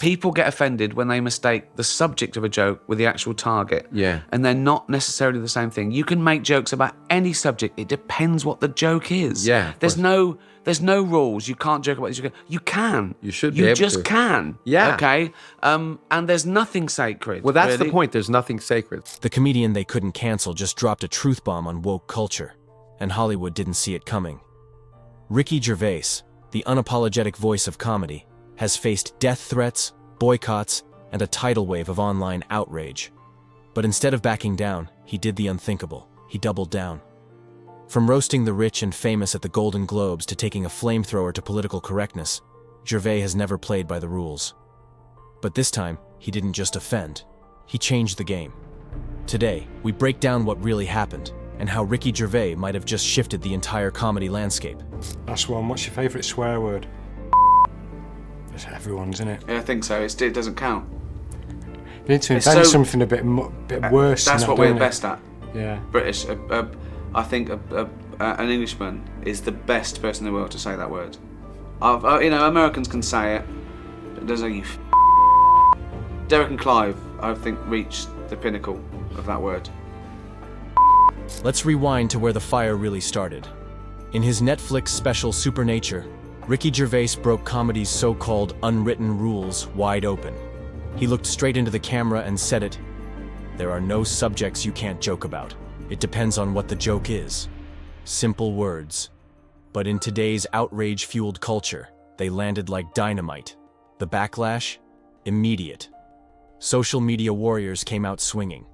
People get offended when they mistake the subject of a joke with the actual target. Yeah. And they're not necessarily the same thing. You can make jokes about any subject. It depends what the joke is. Yeah. There's no rules. You can't joke about this. You can. You should be able to. You just can. Yeah. Okay? And there's nothing sacred. Well, that's really. the point. There's nothing sacred. The comedian they couldn't cancel just dropped a truth bomb on woke culture, and Hollywood didn't see it coming. Ricky Gervais, the unapologetic voice of comedy, has faced death threats, boycotts, and a tidal wave of online outrage. But instead of backing down, he did the unthinkable. He doubled down. From roasting the rich and famous at the Golden Globes to taking a flamethrower to political correctness, Gervais has never played by the rules. But this time, he didn't just offend. He changed the game. Today, we break down what really happened and how Ricky Gervais might have just shifted the entire comedy landscape. Last one, what's your favourite swear word? It's everyone's, isn't it? Yeah, I think so. It doesn't count. You need to invent something a bit worse. That's than what that, we're don't you? best at. Yeah. British. I think an Englishman is the best person in the world to say that word. Americans can say it, but there's a Derek and Clive, I think, reached the pinnacle of that word. Let's rewind to where the fire really started. In his Netflix special Supernature, Ricky Gervais broke comedy's so-called unwritten rules wide open. He looked straight into the camera and said it. There are no subjects you can't joke about. It depends on what the joke is. Simple words. But in today's outrage-fueled culture, they landed like dynamite. The backlash? Immediate. Social media warriors came out swinging.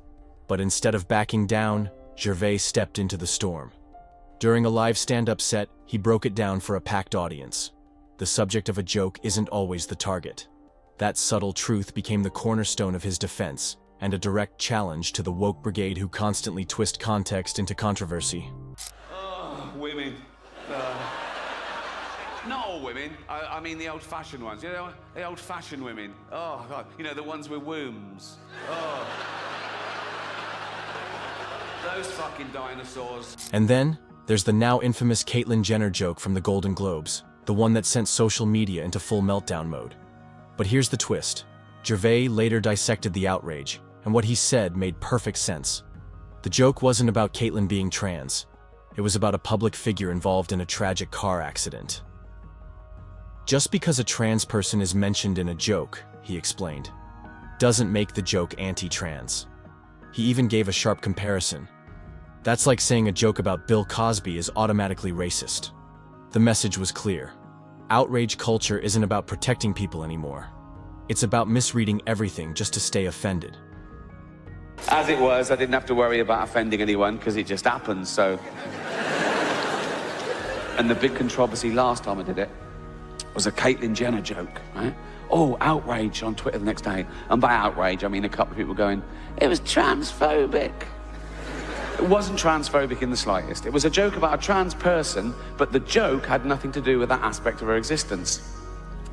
But instead of backing down, Gervais stepped into the storm. During a live stand-up set, he broke it down for a packed audience. The subject of a joke isn't always the target. That subtle truth became the cornerstone of his defense, and a direct challenge to the woke brigade who constantly twist context into controversy. Oh, women. Not all women. I mean the old-fashioned ones. You know, the old-fashioned women. Oh, God. You know, the ones with wombs. Oh. Those fucking dinosaurs. And then, there's the now infamous Caitlyn Jenner joke from the Golden Globes, the one that sent social media into full meltdown mode. But here's the twist. Gervais later dissected the outrage, and what he said made perfect sense. The joke wasn't about Caitlyn being trans. It was about a public figure involved in a tragic car accident. Just because a trans person is mentioned in a joke, he explained, doesn't make the joke anti-trans. He even gave a sharp comparison. That's like saying a joke about Bill Cosby is automatically racist. The message was clear. Outrage culture isn't about protecting people anymore. It's about misreading everything just to stay offended. As it was, I didn't have to worry about offending anyone because it just happened, so. And the big controversy last time I did it was a Caitlyn Jenner joke, right? Oh, outrage on Twitter the next day. And by outrage, I mean a couple of people going, it was transphobic. It wasn't transphobic in the slightest. It was a joke about a trans person, but the joke had nothing to do with that aspect of her existence.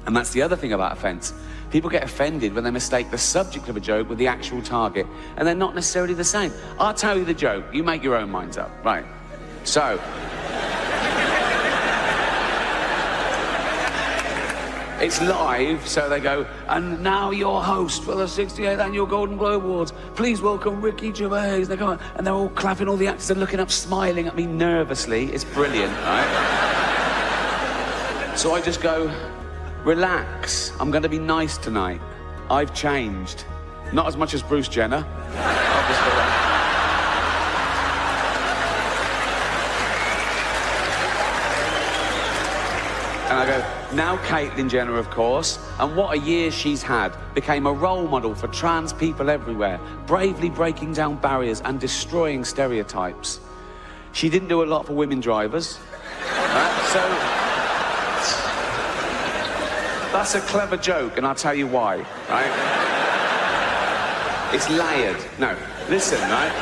And that's the other thing about offense. People get offended when they mistake the subject of a joke with the actual target, and they're not necessarily the same. I'll tell you the joke. You make your own minds up. Right. So, it's live, so they go, and now your host for the 68th Annual Golden Globe Awards, please welcome Ricky Gervais. They go, and they're all clapping, all the actors are looking up, smiling at me nervously. It's brilliant, right? So I just go, relax, I'm going to be nice tonight. I've changed. Not as much as Bruce Jenner, obviously. And I go, now Caitlyn Jenner, of course, and what a year she's had. Became a role model for trans people everywhere, bravely breaking down barriers and destroying stereotypes. She didn't do a lot for women drivers, right? So that's a clever joke, and I'll tell you why, right? It's layered. No, listen, right?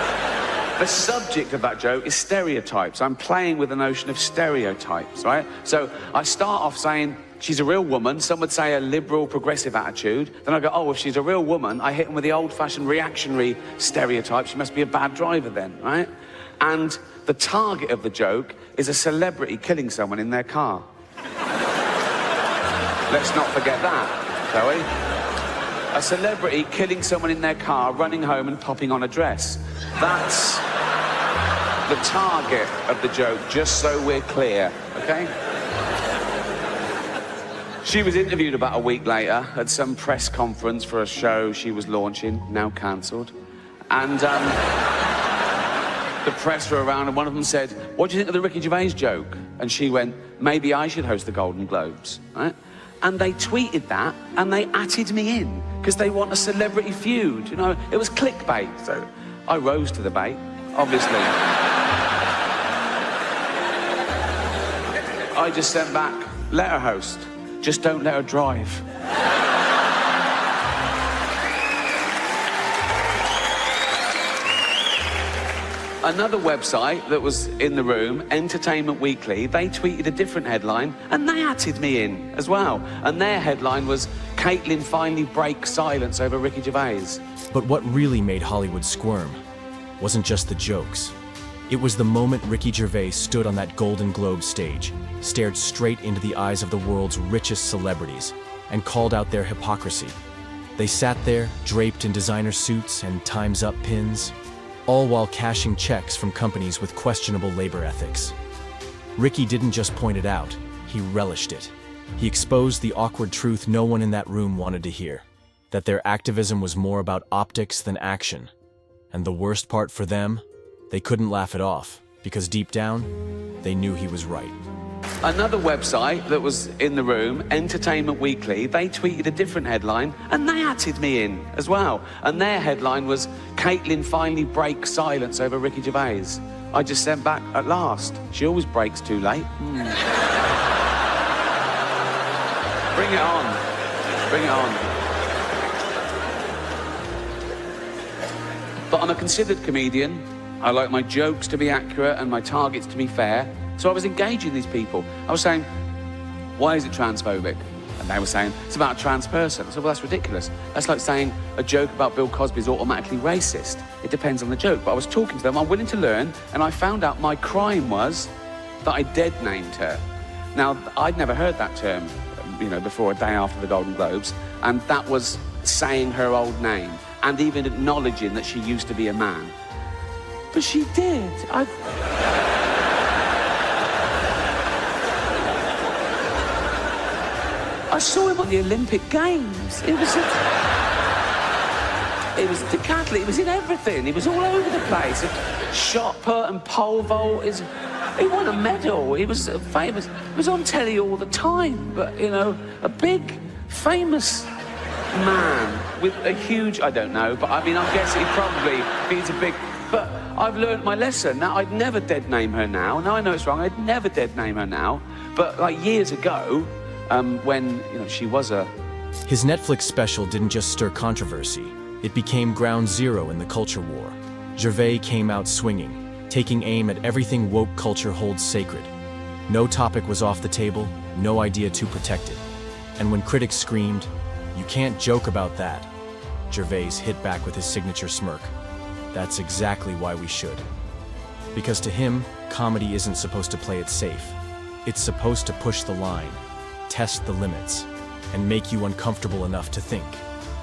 The subject of that joke is stereotypes. I'm playing with the notion of stereotypes, right? So I start off saying, she's a real woman. Some would say a liberal, progressive attitude. Then I go, oh, if she's a real woman, I hit them with the old-fashioned reactionary stereotype. She must be a bad driver then, right? And the target of the joke is a celebrity killing someone in their car. Let's not forget that, shall we? a celebrity killing someone in their car, running home and popping on a dress. That's the target of the joke, just so we're clear, okay? She was interviewed about a week later at some press conference for a show she was launching, now cancelled. And the press were around and one of them said, "What do you think of the Ricky Gervais joke?" And she went, "Maybe I should host the Golden Globes," right? And they tweeted that and they atted me in because they want a celebrity feud, you know? It was clickbait, so I rose to the bait, obviously. I just sent back, "Let her host, just don't let her drive." Another website that was in the room, Entertainment Weekly, they tweeted a different headline and they atted me in as well. And their headline was, "Caitlyn finally breaks silence over Ricky Gervais." But what really made Hollywood squirm wasn't just the jokes. It was the moment Ricky Gervais stood on that Golden Globe stage, stared straight into the eyes of the world's richest celebrities, and called out their hypocrisy. They sat there, draped in designer suits and Time's Up pins, all while cashing checks from companies with questionable labor ethics. Ricky didn't just point it out, he relished it. He exposed the awkward truth no one in that room wanted to hear, that their activism was more about optics than action. And the worst part for them, they couldn't laugh it off, because deep down, they knew he was right. Another website that was in the room, Entertainment Weekly, they tweeted a different headline and they atted me in as well. And their headline was, "Caitlyn finally breaks silence over Ricky Gervais." I just sent back, "At last. She always breaks too late." Bring it on. Bring it on. But I'm a considered comedian. I like my jokes to be accurate and my targets to be fair. So I was engaging these people. I was saying, "Why is it transphobic?" And they were saying, "It's about a trans person." I said, "Well, that's ridiculous. That's like saying a joke about Bill Cosby is automatically racist. It depends on the joke." But I was talking to them, I'm willing to learn, and I found out my crime was that I dead-named her. Now, I'd never heard that term, you know, before a day after the Golden Globes, and that was saying her old name and even acknowledging that she used to be a man. But she did. I saw him on the Olympic Games. It was decathlon. It was in everything. He was all over the place. Shot put and pole vault. He won a medal. He was famous. He was on telly all the time. But, you know, a big, famous man with a huge, I don't know, but I mean, I'm guessing he's a big, but I've learned my lesson. Now, I'd never dead name her now. Now I know it's wrong. I'd never dead name her now. But like years ago, when, you know, she was a... His Netflix special didn't just stir controversy, it became ground zero in the culture war. Gervais came out swinging, taking aim at everything woke culture holds sacred. No topic was off the table, no idea too protected. And when critics screamed, "You can't joke about that," Gervais hit back with his signature smirk. That's exactly why we should. Because to him, comedy isn't supposed to play it safe. It's supposed to push the line, test the limits, and make you uncomfortable enough to think.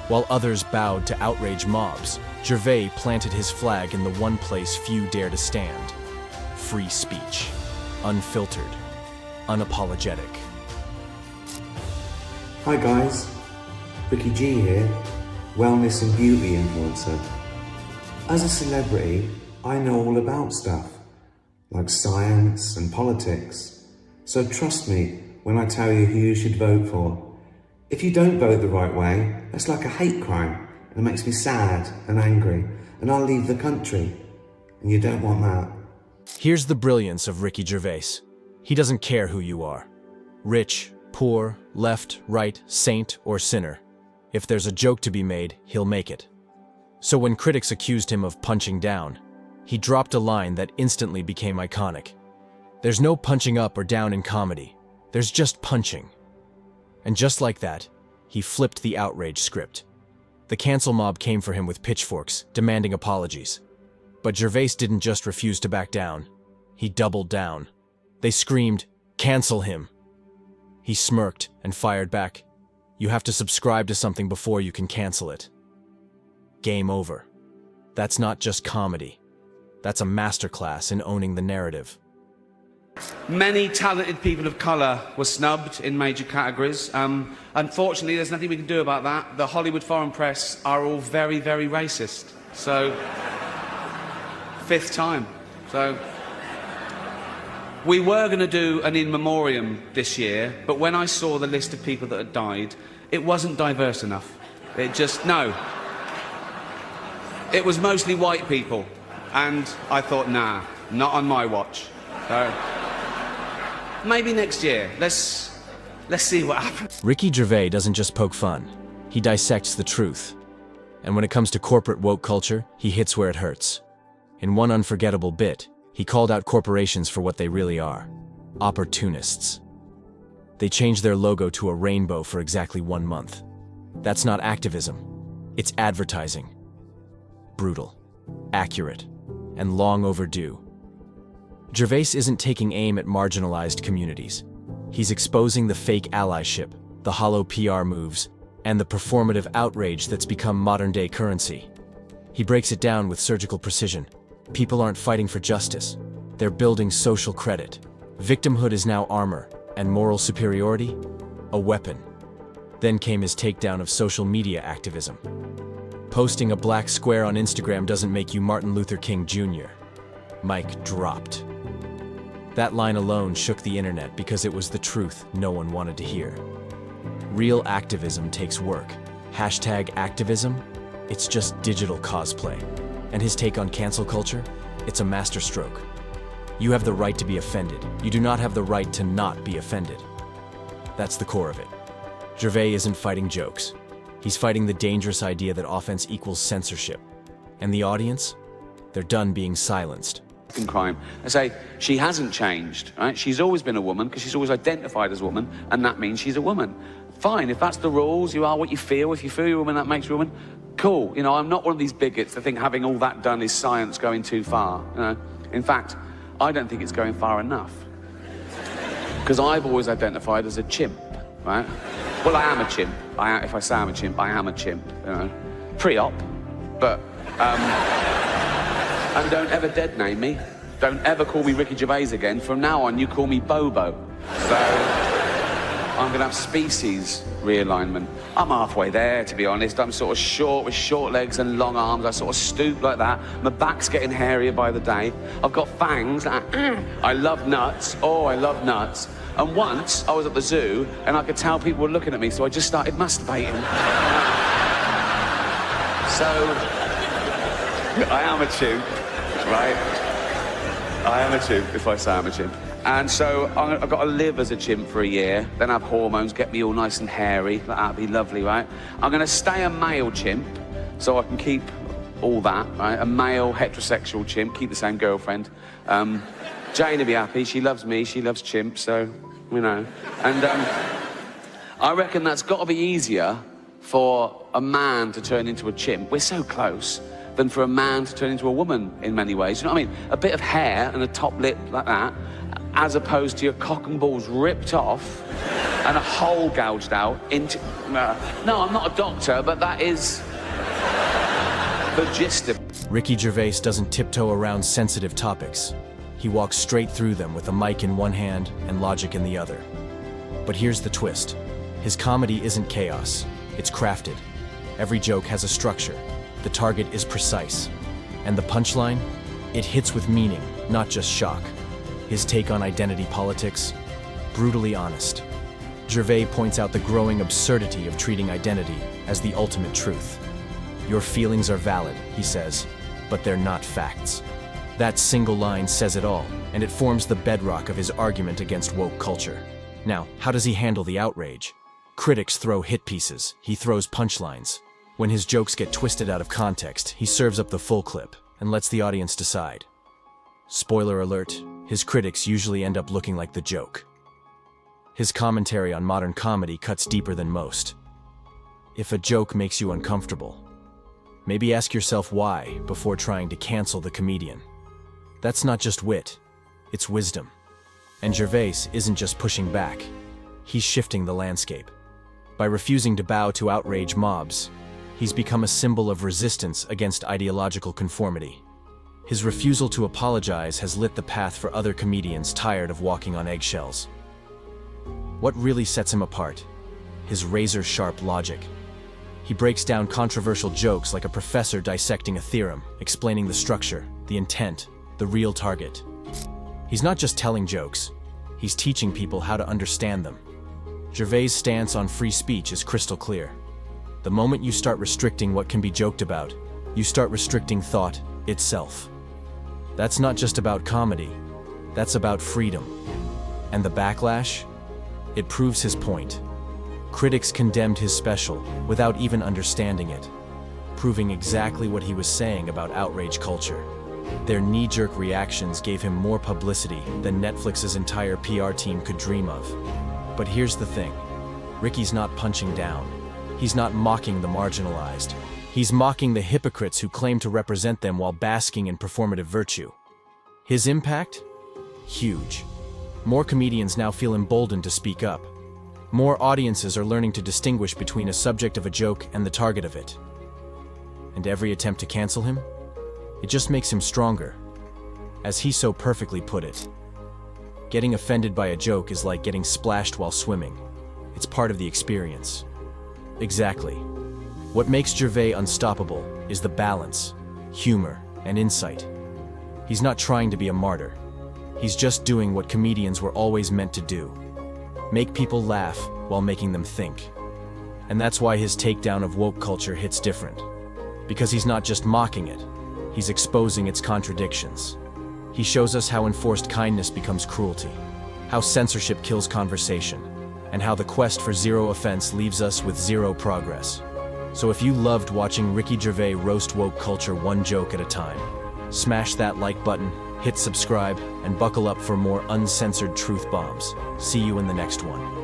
While others bowed to outrage mobs, Gervais planted his flag in the one place few dare to stand. Free speech. Unfiltered. Unapologetic. Hi guys, Ricky G here, wellness and beauty influencer. As a celebrity, I know all about stuff, like science and politics. So trust me when I tell you who you should vote for. If you don't vote the right way, that's like a hate crime, and it makes me sad and angry, and I'll leave the country. And you don't want that. Here's the brilliance of Ricky Gervais. He doesn't care who you are. Rich, poor, left, right, saint, or sinner. If there's a joke to be made, he'll make it. So when critics accused him of punching down, he dropped a line that instantly became iconic. There's no punching up or down in comedy. There's just punching. And just like that, he flipped the outrage script. The cancel mob came for him with pitchforks, demanding apologies. But Gervais didn't just refuse to back down. He doubled down. They screamed, "Cancel him!" He smirked and fired back, You have to subscribe to something before you can cancel it. Game over. That's not just comedy. That's a masterclass in owning the narrative. Many talented people of colour were snubbed in major categories. Unfortunately, there's nothing we can do about that. The Hollywood foreign press are all very, very racist. So, fifth time. So, we were going to do an in memoriam this year, but when I saw the list of people that had died, it wasn't diverse enough. No. It was mostly white people. And I thought, nah, not on my watch. So, maybe next year. Let's see what happens. Ricky Gervais doesn't just poke fun. He dissects the truth. And when it comes to corporate woke culture, he hits where it hurts. In one unforgettable bit, he called out corporations for what they really are: opportunists. They changed their logo to a rainbow for exactly 1 month. That's not activism. It's advertising. Brutal, accurate, and long overdue. Gervais isn't taking aim at marginalized communities. He's exposing the fake allyship, the hollow PR moves, and the performative outrage that's become modern-day currency. He breaks it down with surgical precision. People aren't fighting for justice. They're building social credit. Victimhood is now armor, and moral superiority, a weapon. Then came his takedown of social media activism. Posting a black square on Instagram doesn't make you Martin Luther King Jr. Mic dropped. That line alone shook the internet because it was the truth no one wanted to hear. Real activism takes work. #activism, it's just digital cosplay. And his take on cancel culture, it's a masterstroke. You have the right to be offended. You do not have the right to not be offended. That's the core of it. Gervais isn't fighting jokes. He's fighting the dangerous idea that offense equals censorship. And the audience? They're done being silenced. Crime. I say, she hasn't changed, right? She's always been a woman because she's always identified as a woman, and that means she's a woman. Fine, if that's the rules, you are what you feel. If you feel you're a woman, that makes you a woman. Cool. You know, I'm not one of these bigots that think having all that done is science going too far. You know? In fact, I don't think it's going far enough. Because I've always identified as a chimp, right? Well, I am a chimp. If I say I'm a chimp, I am a chimp, you know. Pre-op, but... And don't ever dead name me. Don't ever call me Ricky Gervais again. From now on, you call me Bobo. So, I'm gonna have species realignment. I'm halfway there, to be honest. I'm sort of short with short legs and long arms. I sort of stoop like that. My back's getting hairier by the day. I've got fangs. I love nuts. Oh, I love nuts. And once, I was at the zoo, and I could tell people were looking at me, so I just started masturbating. So... I am a chimp, right? I am a chimp if I say I'm a chimp. And so I've got to live as a chimp for a year, then have hormones, get me all nice and hairy. That'd be lovely, right? I'm going to stay a male chimp so I can keep all that, right? A male heterosexual chimp, keep the same girlfriend. Jane will be happy. She loves me. She loves chimps, so, you know. And I reckon that's got to be easier for a man to turn into a chimp. We're so close. Than for a man to turn into a woman in many ways. You know what I mean? A bit of hair and a top lip like that, as opposed to your cock and balls ripped off and a hole gouged out into... No, I'm not a doctor, but that is the gist of it. Ricky Gervais doesn't tiptoe around sensitive topics. He walks straight through them with a mic in one hand and logic in the other. But here's the twist. His comedy isn't chaos. It's crafted. Every joke has a structure. The target is precise. And the punchline? It hits with meaning, not just shock. His take on identity politics? Brutally honest. Gervais points out the growing absurdity of treating identity as the ultimate truth. Your feelings are valid, he says, but they're not facts. That single line says it all, and it forms the bedrock of his argument against woke culture. Now, how does he handle the outrage? Critics throw hit pieces, he throws punchlines. When his jokes get twisted out of context, he serves up the full clip and lets the audience decide. Spoiler alert, his critics usually end up looking like the joke. His commentary on modern comedy cuts deeper than most. If a joke makes you uncomfortable, maybe ask yourself why before trying to cancel the comedian. That's not just wit, it's wisdom. And Gervais isn't just pushing back, he's shifting the landscape. By refusing to bow to outrage mobs, he's become a symbol of resistance against ideological conformity. His refusal to apologize has lit the path for other comedians tired of walking on eggshells. What really sets him apart? His razor-sharp logic. He breaks down controversial jokes like a professor dissecting a theorem, explaining the structure, the intent, the real target. He's not just telling jokes, he's teaching people how to understand them. Gervais' stance on free speech is crystal clear. The moment you start restricting what can be joked about, you start restricting thought itself. That's not just about comedy, that's about freedom. And the backlash? It proves his point. Critics condemned his special without even understanding it, proving exactly what he was saying about outrage culture. Their knee-jerk reactions gave him more publicity than Netflix's entire PR team could dream of. But here's the thing, Ricky's not punching down. He's not mocking the marginalized. He's mocking the hypocrites who claim to represent them while basking in performative virtue. His impact? Huge. More comedians now feel emboldened to speak up. More audiences are learning to distinguish between a subject of a joke and the target of it. And every attempt to cancel him? It just makes him stronger. As he so perfectly put it, getting offended by a joke is like getting splashed while swimming. It's part of the experience. Exactly. What makes Gervais unstoppable is the balance, humor, and insight. He's not trying to be a martyr. He's just doing what comedians were always meant to do. Make people laugh while making them think. And that's why his takedown of woke culture hits different. Because he's not just mocking it, he's exposing its contradictions. He shows us how enforced kindness becomes cruelty, how censorship kills conversation, and how the quest for zero offense leaves us with zero progress. So if you loved watching Ricky Gervais roast woke culture one joke at a time, smash that like button, hit subscribe, and buckle up for more uncensored truth bombs. See you in the next one.